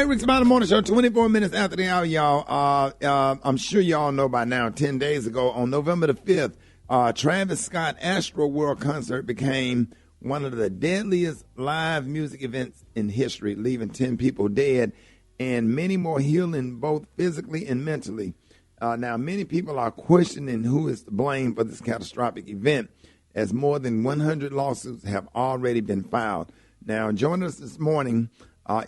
right, Rick's About the Morning Show, 24 minutes after the hour, y'all. I'm sure y'all know by now, 10 days ago, on November the 5th, Travis Scott AstroWorld concert became one of the deadliest live music events in history, leaving 10 people dead and many more healing both physically and mentally. Now, many people are questioning who is to blame for this catastrophic event, as more than 100 lawsuits have already been filed. Now, joining us this morning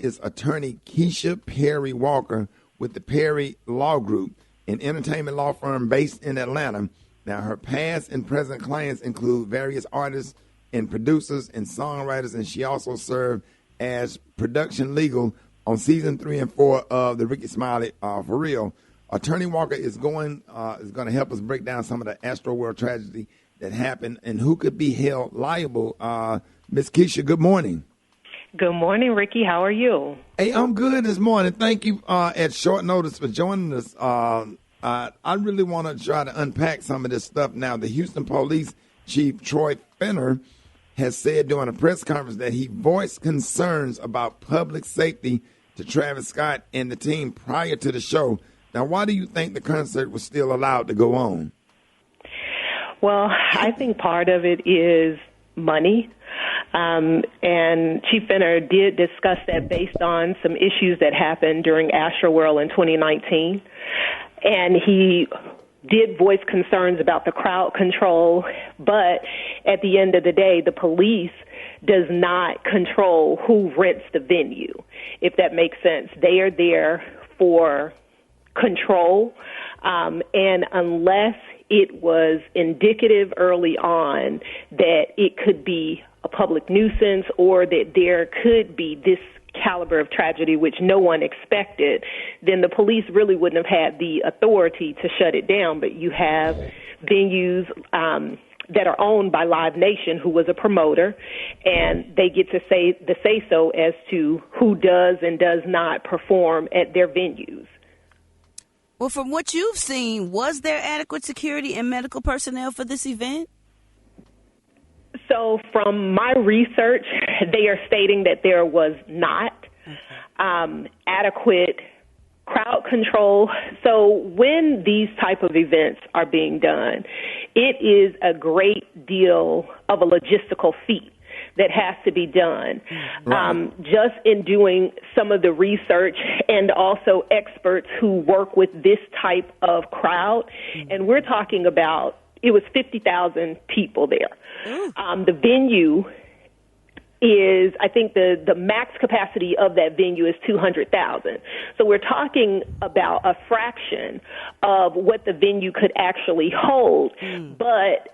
is attorney Keisha Perry Walker with the Perry Law Group, an entertainment law firm based in Atlanta. Now, her past and present clients include various artists and producers and songwriters, and she also served as production legal on season 3 and 4 of the Rickey Smiley For Real. Attorney Walker is going to help us break down some of the AstroWorld tragedy that happened and who could be held liable. Miss Keisha, good morning. Good morning, Rickey. How are you? Hey, I'm good this morning. Thank you at short notice for joining us. I really want to try to unpack some of this stuff now. The Houston Police Chief Troy Fenner has said during a press conference that he voiced concerns about public safety to Travis Scott and the team prior to the show. Now, why do you think the concert was still allowed to go on? Well, I think part of it is money. And Chief Fenner did discuss that based on some issues that happened during AstroWorld in 2019. And he did voice concerns about the crowd control, but at the end of the day, the police does not control who rents the venue, if that makes sense. They are there for control, and unless it was indicative early on that it could be a public nuisance or that there could be this caliber of tragedy, which no one expected, then the police really wouldn't have had the authority to shut it down. But you have venues that are owned by Live Nation, who was a promoter, and they get to say the say-so as to who does and does not perform at their venues. Well, from what you've seen, was there adequate security and medical personnel for this event? So from my research, they are stating that there was not adequate crowd control. So when these type of events are being done, it is a great deal of a logistical feat that has to be done. Right. Just in doing some of the research and also experts who work with this type of crowd, and we're talking about, it was 50,000 people there. The venue is, I think the max capacity of that venue is 200,000. So we're talking about a fraction of what the venue could actually hold. But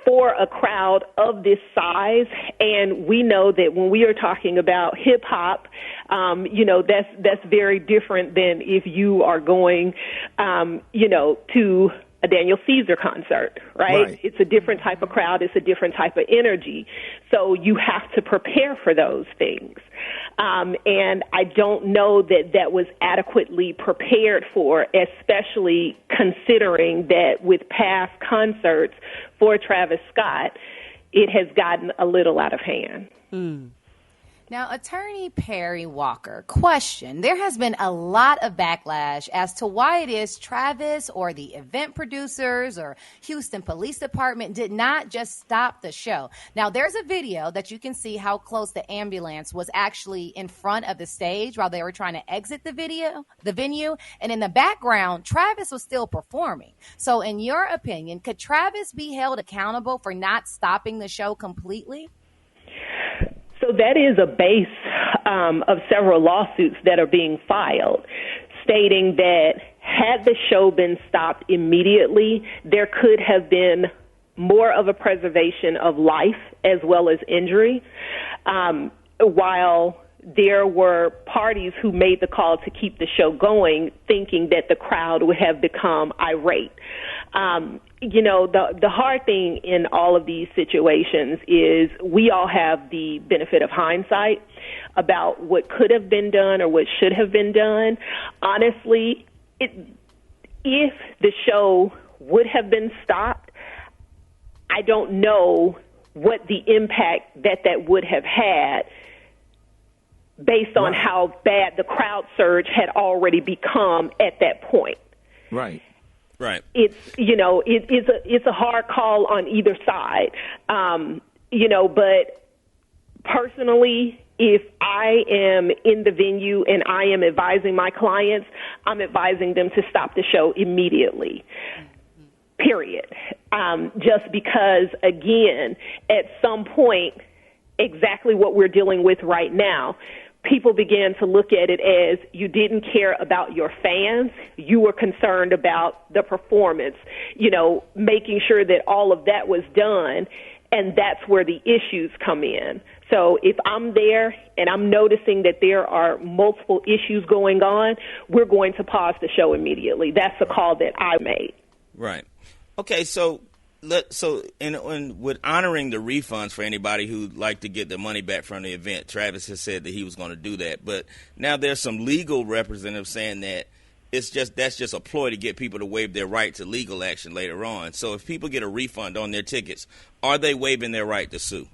for a crowd of this size, and we know that when we are talking about hip hop, that's very different than if you are going, to a Daniel Caesar concert, right? It's a different type of crowd. It's a different type of energy. So you have to prepare for those things. And I don't know that that was adequately prepared for, especially considering that with past concerts for Travis Scott, it has gotten a little out of hand. Now, Attorney Perry Walker, question. There has been a lot of backlash as to why it is Travis or the event producers or Houston Police Department did not just stop the show. Now, there's a video that you can see how close the ambulance was actually in front of the stage while they were trying to exit the venue. And in the background, Travis was still performing. So in your opinion, could Travis be held accountable for not stopping the show completely? So that is a base of several lawsuits that are being filed, stating that had the show been stopped immediately, there could have been more of a preservation of life as well as injury, while there were parties who made the call to keep the show going, thinking that the crowd would have become irate. The hard thing in all of these situations is we all have the benefit of hindsight about what could have been done or what should have been done. Honestly, if the show would have been stopped, I don't know what the impact that would have had based on how bad the crowd surge had already become at that point. Right. Right. It's, it's a hard call on either side. But personally, if I am in the venue and I am advising my clients, I'm advising them to stop the show immediately. Period. Just because, again, at some point, exactly what we're dealing with right now, people began to look at it as you didn't care about your fans. You were concerned about the performance, making sure that all of that was done. And that's where the issues come in. So if I'm there and I'm noticing that there are multiple issues going on, we're going to pause the show immediately. That's the call that I made. Right. Okay, so with honoring the refunds for anybody who'd like to get their money back from the event, Travis has said that he was going to do that. But now there's some legal representatives saying that that's just a ploy to get people to waive their right to legal action later on. So if people get a refund on their tickets, are they waiving their right to sue?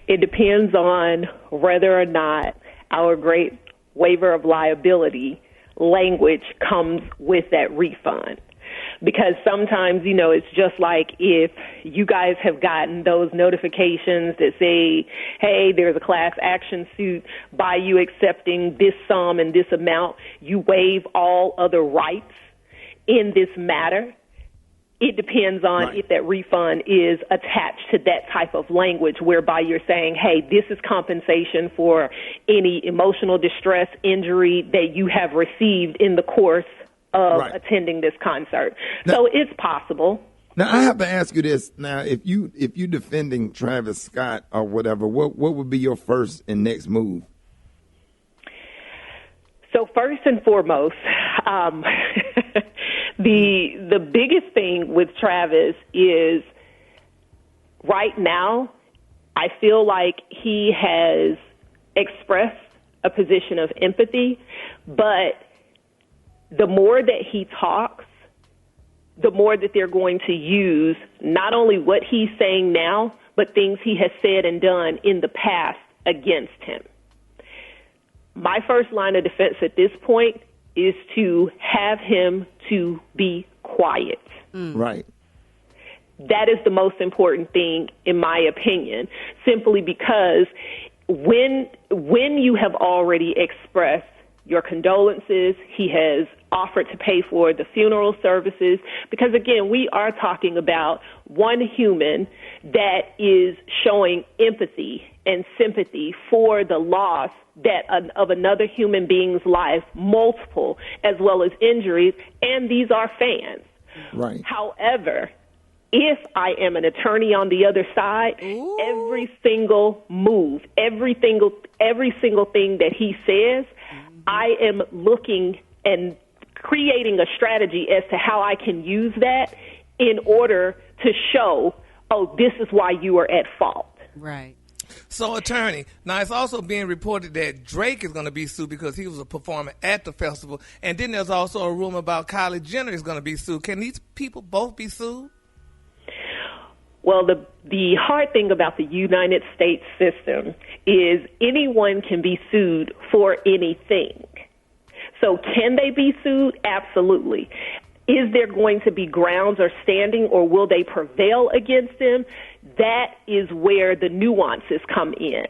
It depends on whether or not our great waiver of liability language comes with that refund. Because sometimes, it's just like if you guys have gotten those notifications that say, hey, there's a class action suit by you accepting this sum and this amount, you waive all other rights in this matter. It depends on if that refund is attached to that type of language whereby you're saying, hey, this is compensation for any emotional distress, injury that you have received in the course of attending this concert. Now, so it's possible. Now, I have to ask you this. Now, if you defending Travis Scott or whatever, what would be your first and next move? So first and foremost, the biggest thing with Travis is right now, I feel like he has expressed a position of empathy, but the more that he talks, the more that they're going to use not only what he's saying now, but things he has said and done in the past against him. My first line of defense at this point is to have him to be quiet. Right. That is the most important thing, in my opinion, simply because when you have already expressed your condolences, he has offered to pay for the funeral services, because, again, we are talking about one human that is showing empathy and sympathy for the loss of another human being's life, multiple, as well as injuries, and these are fans. Right. However, if I am an attorney on the other side, every single move, every single thing that he says, I am looking and creating a strategy as to how I can use that in order to show, this is why you are at fault. Right. So, attorney, now it's also being reported that Drake is going to be sued because he was a performer at the festival. And then there's also a rumor about Kylie Jenner is going to be sued. Can these people both be sued? Well, the hard thing about the United States system is anyone can be sued for anything. So can they be sued? Absolutely. Is there going to be grounds or standing, or will they prevail against them? That is where the nuances come in.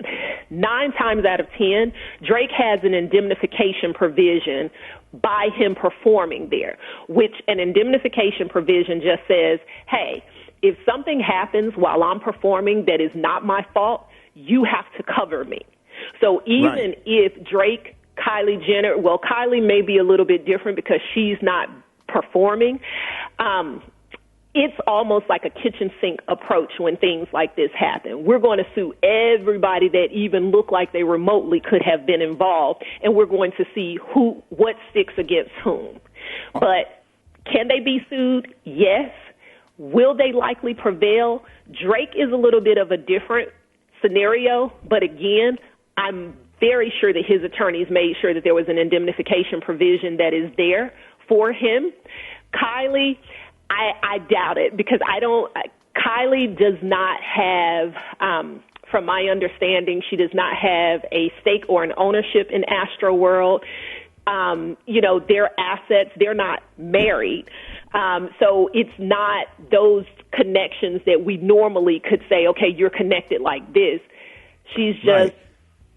9 times out of 10, Drake has an indemnification provision by him performing there, which an indemnification provision just says, hey, if something happens while I'm performing that is not my fault, you have to cover me. So even if Drake, Kylie Jenner, well, Kylie may be a little bit different because she's not performing. It's almost like a kitchen sink approach when things like this happen. We're going to sue everybody that even looked like they remotely could have been involved, and we're going to see what sticks against whom. But can they be sued? Yes. Will they likely prevail? Drake is a little bit of a different scenario, but again, I'm very sure that his attorneys made sure that there was an indemnification provision that is there for him. Kylie, I doubt it, because Kylie does not have, from my understanding, she does not have a stake or an ownership in AstroWorld. Their assets, they're not married. So it's not those connections that we normally could say, okay, you're connected like this. She's just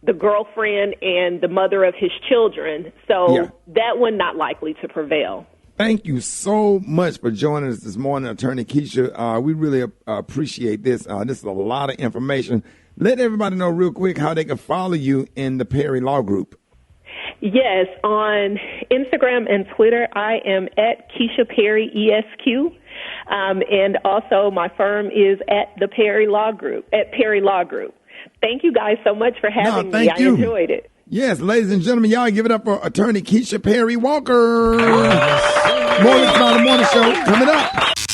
the girlfriend and the mother of his children. So that one not likely to prevail. Thank you so much for joining us this morning, Attorney Keisha. We really appreciate this. This is a lot of information. Let everybody know real quick how they can follow you in the Perry Law Group. Yes, on Instagram and Twitter, I am at Keisha Perry ESQ. And also my firm is at the Perry Law Group, at Perry Law Group. Thank you guys so much for having me. I enjoyed it. Yes, ladies and gentlemen, y'all give it up for Attorney Keisha Perry Walker. More Rickey on the Morning Show coming up.